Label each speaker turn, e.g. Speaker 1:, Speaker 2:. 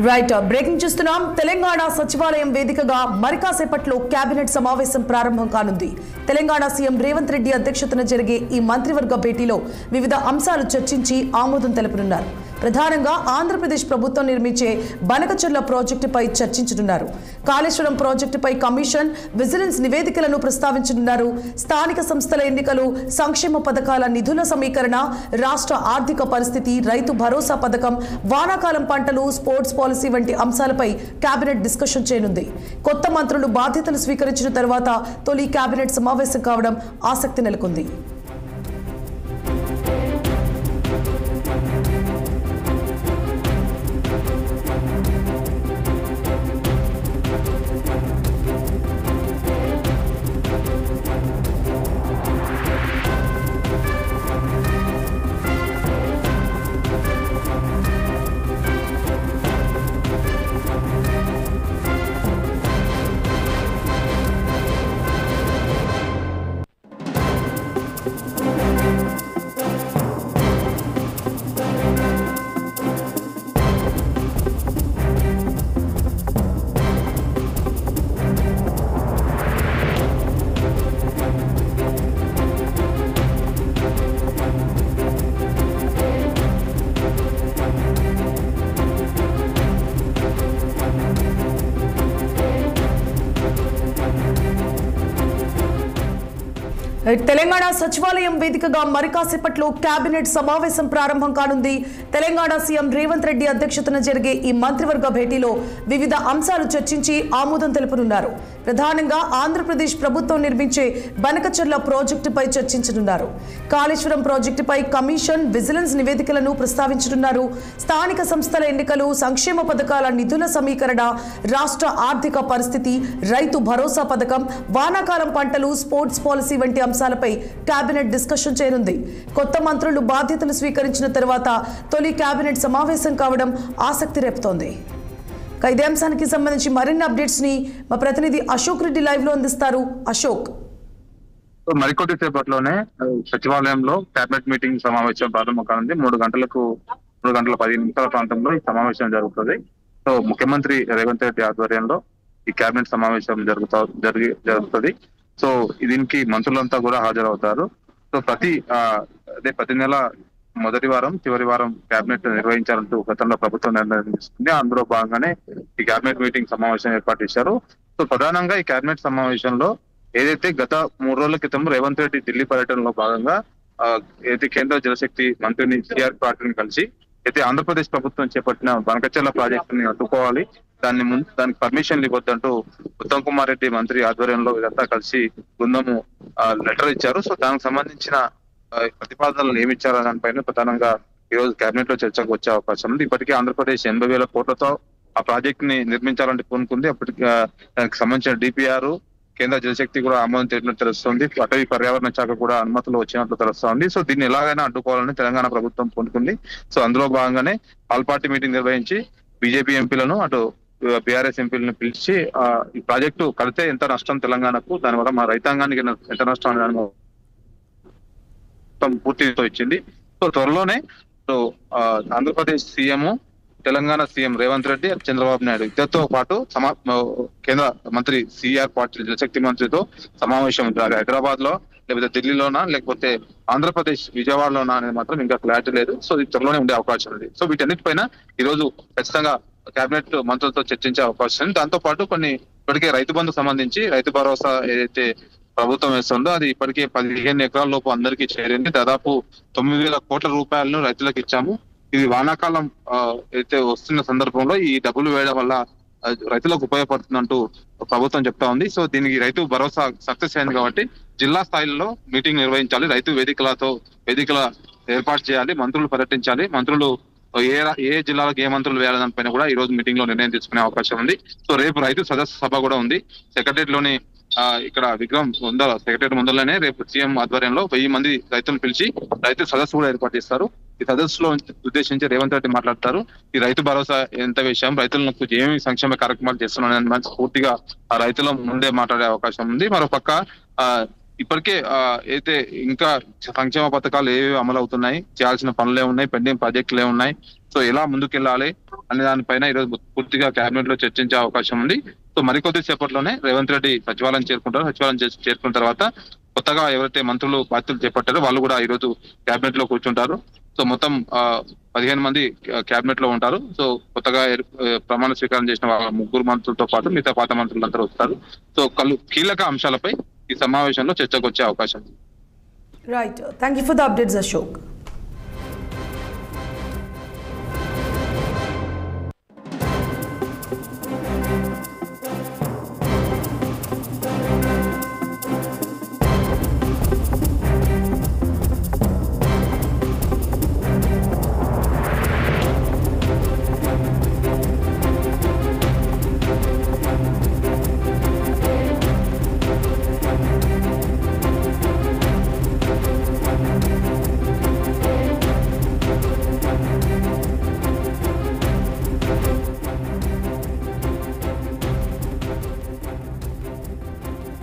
Speaker 1: Right breaking చూస్తున్నాం. తెలంగాణ సచివాలయం వేదికగా మరికాసేపట్లో కేబినెట్ సమావేశం ప్రారంభం కానుంది. తెలంగాణ సీఎం రేవంత్ రెడ్డి అధ్యక్షతన జరిగే ఈ మంత్రివర్గ భేటీలో వివిధ అంశాలు చర్చించి ఆమోదం తెలుపనున్నారు. ప్రధానంగా ఆంధ్రప్రదేశ్ ప్రభుత్వం నిర్మించే బనకచెర్ల ప్రాజెక్టుపై చర్చించనున్నారు. కాళేశ్వరం ప్రాజెక్టుపై కమిషన్, విజిలెన్స్ నివేదికలను ప్రస్తావించనున్నారు. స్థానిక సంస్థల ఎన్నికలు, సంక్షేమ పథకాల నిధుల సమీకరణ, రాష్ట్ర ఆర్థిక పరిస్థితి, రైతు భరోసా పథకం, వానాకాలం పంటలు, స్పోర్ట్స్ పాలసీ వంటి అంశాలపై కేబినెట్ డిస్కషన్ చేయనుంది. కొత్త మంత్రులు బాధ్యతలు స్వీకరించిన తర్వాత తొలి కేబినెట్ సమావేశం కావడం ఆసక్తి నెలకొంది. తెలంగాణ సచివాలయం వేదికగా మరికాసేపట్లో కేబినెట్ సమావేశం ప్రారంభం కానుంది. తెలంగాణ సీఎం రేవంత్ రెడ్డి అధ్యక్షతన జరిగే ఈ మంత్రివర్గ భేటీలో వివిధ అంశాలు చర్చించి ఆమోదం తెలుపనున్నారు. ప్రధానంగా ఆంధ్రప్రదేశ్ ప్రభుత్వం నిర్మించే బనకచెర్ల ప్రాజెక్టుపై చర్చించనున్నారు. కాళేశ్వరం ప్రాజెక్టుపై కమిషన్, విజిలెన్స్ నివేదికలను ప్రస్తావించనున్నారు. స్థానిక సంస్థల ఎన్నికలు, సంక్షేమ పథకాల నిధుల సమీకరణ, రాష్ట్ర ఆర్థిక పరిస్థితి, రైతు భరోసా పథకం, వానాకాలం పంటలు, స్పోర్ట్స్ పాలసీ వంటి అంశాలపై కేబినెట్ డిస్కషన్ చేయనుంది. కొత్త మంత్రులు బాధ్యతలు స్వీకరించిన తర్వాత తొలి కేబినెట్ సమావేశం కావడం ఆసక్తి రేపుతోంది. ఇదే అంశానికి సంబంధించి మరిన్ని అప్డేట్స్ ని మా ప్రతినిధి అశోక్ రెడ్డి లైవ్ లో అందిస్తారు. అశోక్,
Speaker 2: మరికొద్ది సేపట్లోనే సచివాలయంలో కేబినెట్ మీటింగ్ సమావేశం ప్రారంభం కానుంది. 3 గంటల 10 నిమిషాల ప్రాంతంలో ఈ సమావేశం జరుగుతుంది. సో ముఖ్యమంత్రి రేవంత్ రెడ్డి ఆధ్వర్యంలో ఈ కేబినెట్ సమావేశం జరుగుతుంది. సో దీనికి మంత్రులంతా కూడా హాజరవుతారు. సో ప్రతి నెల మొదటి వారం, చివరి వారం కేబినెట్ నిర్వహించాలంటూ గతంలో ప్రభుత్వం నిర్ణయం తీసుకుంది. అందులో భాగంగానే ఈ కేబినెట్ మీటింగ్ సమావేశం ఏర్పాటు చేశారు. సో ప్రధానంగా ఈ కేబినెట్ సమావేశంలో ఏదైతే గత 3 రోజుల క్రితం రేవంత్ రెడ్డి ఢిల్లీ పర్యటనలో భాగంగా ఏదైతే కేంద్ర జలశక్తి మంత్రిని సిఆర్ పాటిల్ని కలిసి అయితే ఆంధ్రప్రదేశ్ ప్రభుత్వం చేపట్టిన బనకచెర్ల ప్రాజెక్టుని అడ్డుకోవాలి, దానికి పర్మిషన్లు ఇవ్వద్దంటూ ఉత్తమ్ కుమార్ రెడ్డి మంత్రి ఆధ్వర్యంలో ఇదంతా కలిసి బృందము లెటర్ ఇచ్చారు. సో దానికి సంబంధించిన ప్రతిపాదనలు ఏమిచ్చారో దానిపైన ప్రధానంగా ఈ రోజు కేబినెట్ లో చర్చకు వచ్చే అవకాశం ఉంది. ఇప్పటికే ఆంధ్రప్రదేశ్ 80,000 కోట్లతో ఆ ప్రాజెక్ట్ ని నిర్మించాలని పూనుకుంది. అప్పటికి దానికి సంబంధించిన డిపిఆర్ కేంద్ర జలశక్తి కూడా ఆమోదం తెలిపినట్టు తెలుస్తుంది. అటవీ పర్యావరణ శాఖ కూడా అనుమతులు వచ్చినట్లు తెలుస్తోంది. సో దీన్ని ఎలాగైనా అడ్డుకోవాలని తెలంగాణ ప్రభుత్వం పూనుకుంది. సో అందులో భాగంగానే ఆల్ పార్టీ మీటింగ్ నిర్వహించి బీజేపీ ఎంపీలను, అటు బీఆర్ఎస్ ఎంపీలను పిలిచి ఈ ప్రాజెక్టు కడితే ఎంత నష్టం తెలంగాణకు, దానివల్ల మా రైతాంగానికి ఎంత నష్టం అని పూర్తితో ఇచ్చింది. సో త్వరలోనే ఆంధ్రప్రదేశ్ సీఎం, తెలంగాణ సీఎం రేవంత్ రెడ్డి, చంద్రబాబు నాయుడు ఇద్దరితో పాటు కేంద్ర మంత్రి సిఆర్ పాటిల్ జలశక్తి మంత్రితో సమావేశం ఉంటారు. హైదరాబాద్ లో, లేకపోతే ఢిల్లీలోనా, లేకపోతే ఆంధ్రప్రదేశ్ విజయవాడలోనా అనేది మాత్రం ఇంకా క్లారిటీ లేదు. సో ఇది త్వరలోనే ఉండే అవకాశం ఉంది. సో వీటన్నిటిపైన ఈ రోజు ఖచ్చితంగా కేబినెట్ మంత్రులతో చర్చించే అవకాశం ఉంది. దాంతో పాటు ఇప్పటికే రైతు బంధు సంబంధించి రైతు భరోసా ఏదైతే ప్రభుత్వం వేస్తుందో అది ఇప్పటికే 15 ఎకరాల లోపు అందరికీ చేరింది. దాదాపు 9,000 కోట్ల రూపాయలను రైతులకు ఇచ్చాము. ఇది వానాకాలం అయితే వస్తున్న సందర్భంలో ఈ డబ్బులు వేయడం వల్ల రైతులకు ఉపయోగపడుతుందంటూ ప్రభుత్వం చెప్తా ఉంది. సో దీనికి రైతు భరోసా సక్సెస్ అయింది కాబట్టి జిల్లా స్థాయిలో మీటింగ్ నిర్వహించాలి, రైతు వేదికల ఏర్పాటు చేయాలి, మంత్రులు పర్యటించాలి, మంత్రులు ఏ జిల్లాలకు ఏ మంత్రులు వేయాలనే పైన కూడా ఈ రోజు మీటింగ్ లో నిర్ణయం తీసుకునే అవకాశం ఉంది. సో రేపు రైతు సదస్సు సభ కూడా ఉంది సెక్రటరియట్ లోని. ఇక్కడ విగ్రహం సెక్రటరీ ముందరలోనే రేపు సీఎం ఆధ్వర్యంలో 1000 మంది రైతులను పిలిచి రైతు సదస్సు కూడా ఏర్పాటు చేస్తారు. ఈ సదస్సులో ఉద్దేశించి రేవంత్ రెడ్డి మాట్లాడతారు. ఈ రైతు భరోసా ఎంత విషయం, రైతులకు ఏమి సంక్షేమ కార్యక్రమాలు చేస్తున్నారని పూర్తిగా ఆ రైతుల ముందే మాట్లాడే అవకాశం ఉంది. మరోపక్క ఇప్పటికే అయితే ఇంకా సంక్షేమ పథకాలు ఏవి అమలు అవుతున్నాయి, చేయాల్సిన పనులే ఉన్నాయి, పెండింగ్ ప్రాజెక్టులే ఉన్నాయి, సో ఎలా ముందుకెళ్లాలి అనే దానిపైన ఈరోజు పూర్తిగా కేబినెట్ లో చర్చించే అవకాశం ఉంది. సో మరికొద్ది సేపట్లోనే రేవంత్ రెడ్డి సచివాలయం చేరుకుంటారు. సచివాలయం చేరుకున్న తర్వాత కొత్తగా ఎవరైతే మంత్రులు బాధ్యతలు చేపట్టారో వాళ్ళు కూడా ఈ రోజు కేబినెట్ లో కూర్చుంటారు. సో మొత్తం 15 మంది కేబినెట్ లో ఉంటారు. సో కొత్తగా ప్రమాణ స్వీకారం చేసిన 3 మంత్రులతో పాటు మిగతా పాత మంత్రులందరూ వస్తారు. సో కీలక అంశాలపై ఈ సమావేశంలో చర్చకు వచ్చే అవకాశం ఉంది.
Speaker 1: Right, thank you for the updates Ashok.